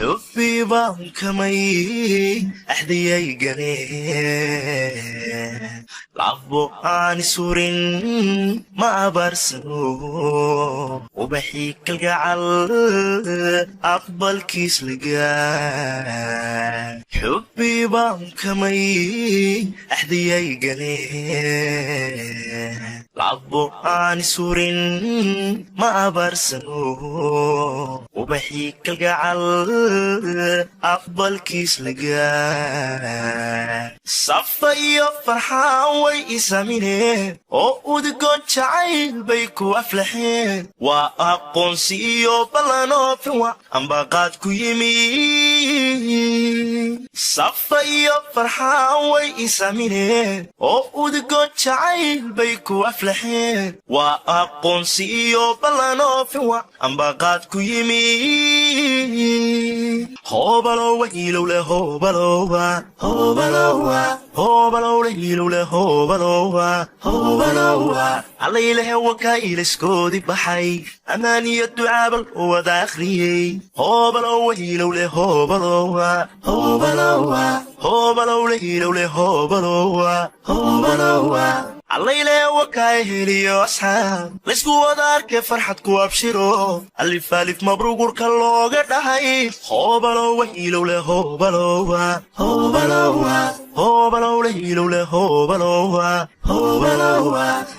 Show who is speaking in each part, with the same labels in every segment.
Speaker 1: حبي بانكمي أحدي قليل لعبو عن سورين ما برسنو وبحيك القعل أقبل كيس لقال حبي بانكمي أحدي قليل لعبو عن سورين ما برسنو وبحيك القعل أقبل كيس لقال صفي فرحان ويسامينين oo udgoon jacayl bay ku aflaxeen waa aqoonsiyo ballanoo fiwa ambaqaad ku yimi safa iyo farxaan way isaamineen oo udgoon jacayl bay ku aflaxeen waa aqoonsiyo ballanoo fiwa ambaqaad ku yimi hoobalowa ilowle hoobalowa hoobalowa hoobalowa ilowle hoobalowa علي وكايل سكودي بحي أماني الدعاء بالقوة آخري هوبلو وهيلو له هوبلو هوبلو لهيلو له هوبلو علي وكايل يا أصحاب لسكوا دارك فرحتكوا أبشروا ألف ألف مبروك وركالو قدهي هوبلو وهيلو له هوبلو هوبلو لهيلو له هوبلو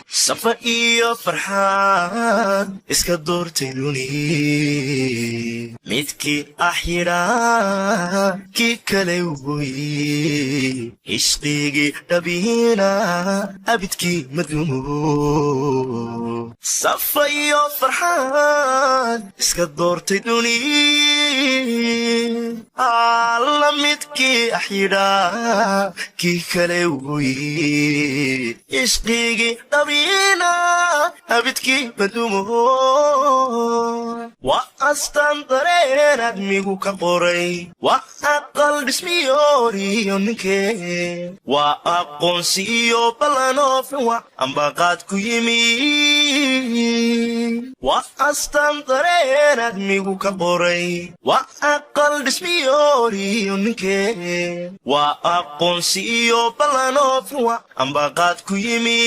Speaker 1: صفا iyo farxaan iska doortaynuni midkii axira ki kale ugoy ishqigi dhabiina abidkii madumo صفا iyo farxaan iska doortaynuni alla midkii axira ki kale ugoy ishqigi dhabiina abidkii madumo وأستان dareen admigu ka qoray waa aqal dhismiyooriyo ninkee waa aqoonsi iyo ballanoo fiwa ambaqaad ku yimi waa astaan dareen admigu ka qoray waa aqal dhismiyooriyo ninkee waa aqoonsi iyo ballanoo fiwa ambaqaad ku yimi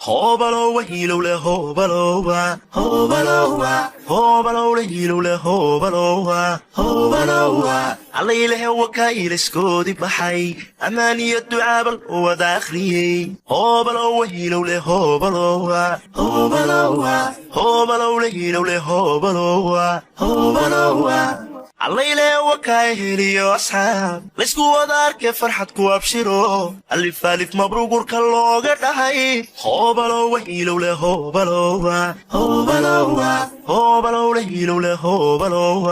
Speaker 1: hoobalowa hilowle hoobalowa هوبلو لهيلو له هوبلو علي له وكايل سكودي بحي أماني الدعاء بالقوة آخري هوبلو وهيلو له هوبلو لهيلو له هوبلو علي له وكايل يا أصحاب لسكوا دارك فرحتكوا أبشروا ألف ألف مبروك وركالو قدهي هوبلو وهيلو له هوبلو لهيلو له هوبلو